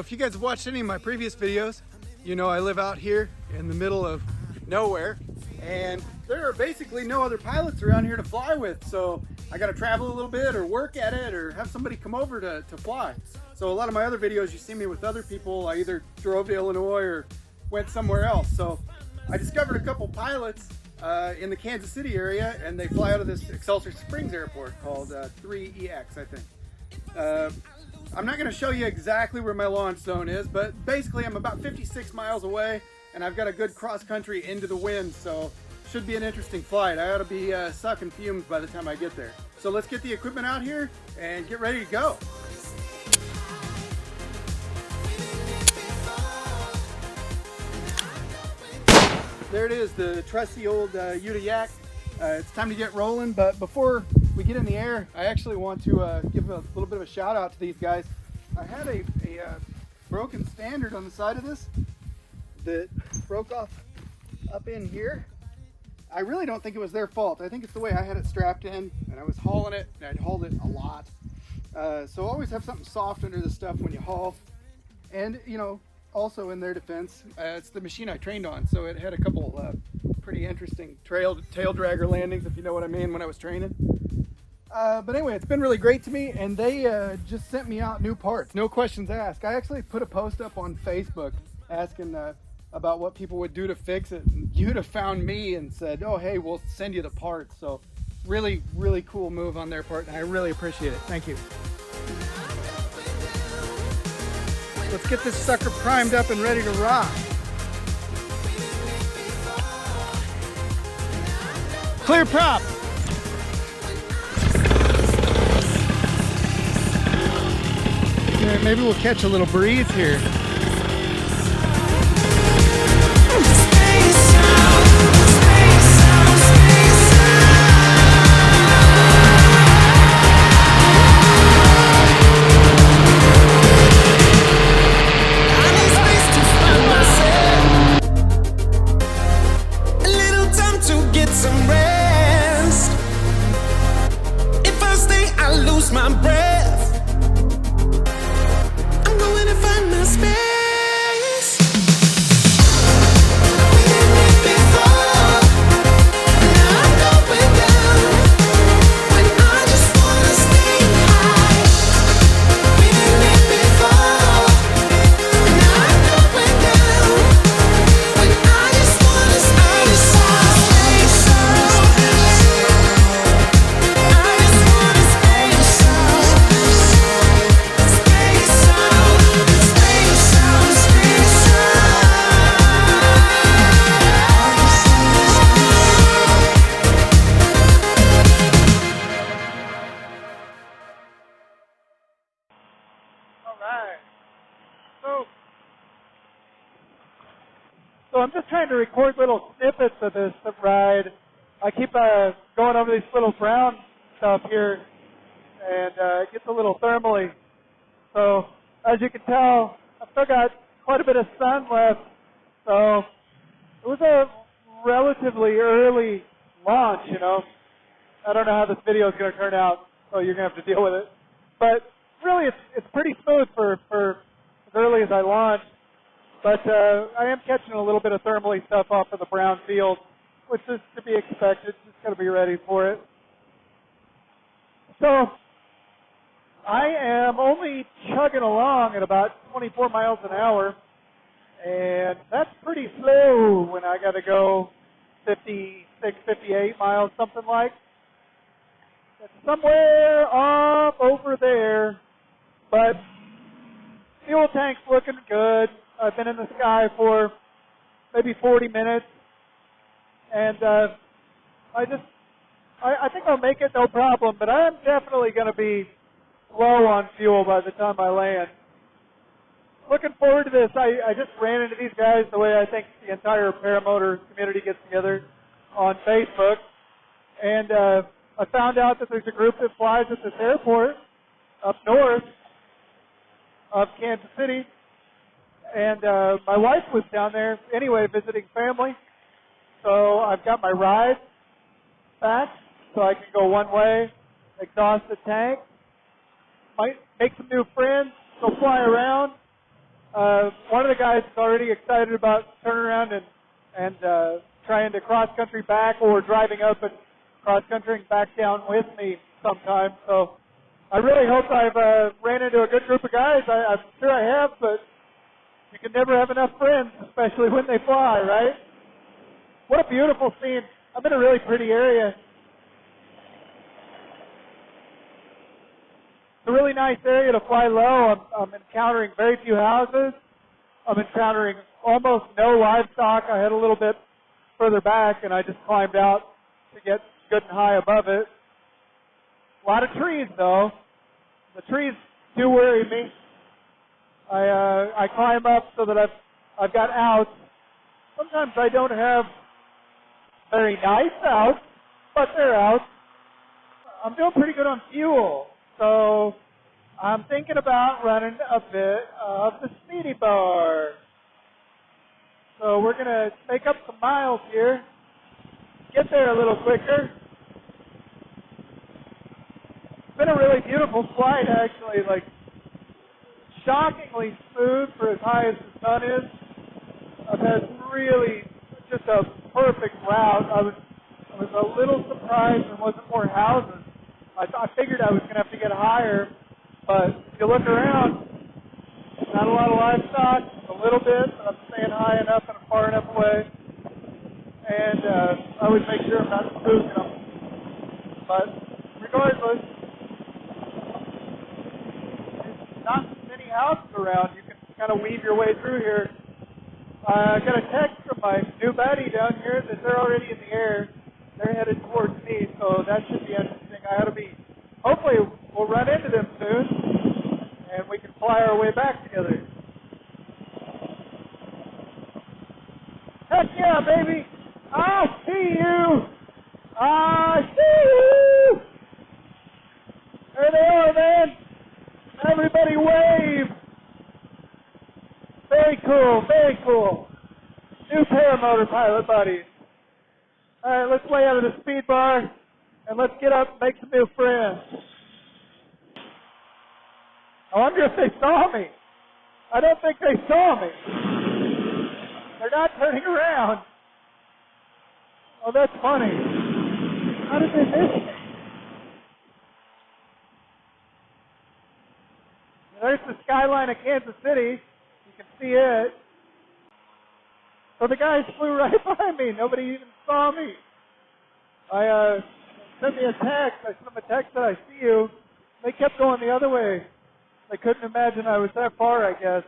if you guys have watched any of my previous videos, you know I live out here in the middle of nowhere, and there are basically no other pilots around here to fly with, so I got to travel a little bit or work at it or have somebody come over to fly. So a lot of my other videos, you see me with other people. I either drove to Illinois or went somewhere else. So I discovered a couple pilots in the Kansas City area, and they fly out of this Excelsior Springs airport called 3EX, I think. I'm not going to show you exactly where my launch zone is, but basically I'm about 56 miles away, and I've got a good cross country into the wind, so should be an interesting flight. I ought to be sucking fumes by the time I get there. So let's get the equipment out here and get ready to go. There it is, the trusty old Yuta Yak. It's time to get rolling, but before we get in the air, I actually want to give a little bit of a shout out to these guys. I had a broken standard on the side of this that broke off up in here. I really don't think it was their fault. I think it's the way I had it strapped in, and I was hauling it, and I'd hauled it a lot. So always have something soft under the stuff when you haul. And, you know, also in their defense, it's the machine I trained on, so it had a couple pretty interesting tail dragger landings, if you know what I mean, when I was training. But anyway, it's been really great to me, and they just sent me out new parts, no questions asked. I actually put a post up on Facebook asking about what people would do to fix it, and Yuta found me and said, oh hey, we'll send you the parts. So really, really cool move on their part, and I really appreciate it. Thank you. Let's get this sucker primed up and ready to rock. Clear prop. Yeah, maybe we'll catch a little breeze here. My breath, I'm going to find my space. We did it before, now I'm going down. When I just wanna stay high. We did it before, now I'm going down. When I just wanna stay So I'm just trying to record little snippets of this ride. I keep going over these little brown stuff here, and it gets a little thermally. So as you can tell, I've still got quite a bit of sun left. So it was a relatively early launch, you know. I don't know how this video is going to turn out, so you're going to have to deal with it. But really, it's pretty smooth for as early as I launched. But I am catching a little bit of thermally stuff off of the brown field, which is to be expected. Just got to be ready for it. So I am only chugging along at about 24 miles an hour, and that's pretty slow when I got to go 56, 58 miles, something like. It's somewhere off over there, but fuel tank's looking good. I've been in the sky for maybe 40 minutes, and I think I'll make it no problem, but I'm definitely going to be low on fuel by the time I land. Looking forward to this. I just ran into these guys the way I think the entire paramotor community gets together on Facebook, and I found out that there's a group that flies at this airport up north of Kansas City. And my wife was down there anyway visiting family, so I've got my ride back so I can go one way, exhaust the tank, might make some new friends, go fly around, One of the guys is already excited about turning around and trying to cross-country back or driving up and cross-country back down with me sometime. So I really hope I've ran into a good group of guys. I'm sure I have, but you can never have enough friends, especially when they fly, right? What a beautiful scene. I'm in a really pretty area. It's a really nice area to fly low. I'm encountering very few houses. I'm encountering almost no livestock. I had a little bit further back, and I just climbed out to get good and high above it. A lot of trees, though. The trees do worry me. I climb up so that I've got outs. Sometimes I don't have very nice outs, but they're outs. I'm doing pretty good on fuel, so I'm thinking about running a bit of the speedy bar. So we're going to make up some miles here, get there a little quicker. It's been a really beautiful flight, actually, like shockingly smooth for as high as the sun is. I've had really just a perfect route. I was a little surprised there wasn't more houses. I figured I was going to have to get higher, but if you look around, not a lot of livestock, a little bit, but I'm staying high enough and far enough away. And I always make sure I'm not spooking them. But regardless, there's not many houses around. You can kind of weave your way through here. I got a text from my new buddy down here that they're already in the air. They're headed towards me, so that should be interesting. Hopefully we'll run into them soon, and we can fly our way back together. Heck yeah, baby! I see you! I see you! There they are, man! Everybody wave! Very cool, very cool. New paramotor pilot buddies. Alright, let's lay out of the speed bar and let's get up and make some new friends. I wonder if they saw me. I don't think they saw me. They're not turning around. Oh, that's funny. How did they miss me? There's the skyline of Kansas City. You can see it. So the guys flew right by me. Nobody even saw me. I sent me a text. I sent them a text that I see you. They kept going the other way. They couldn't imagine I was that far, I guess.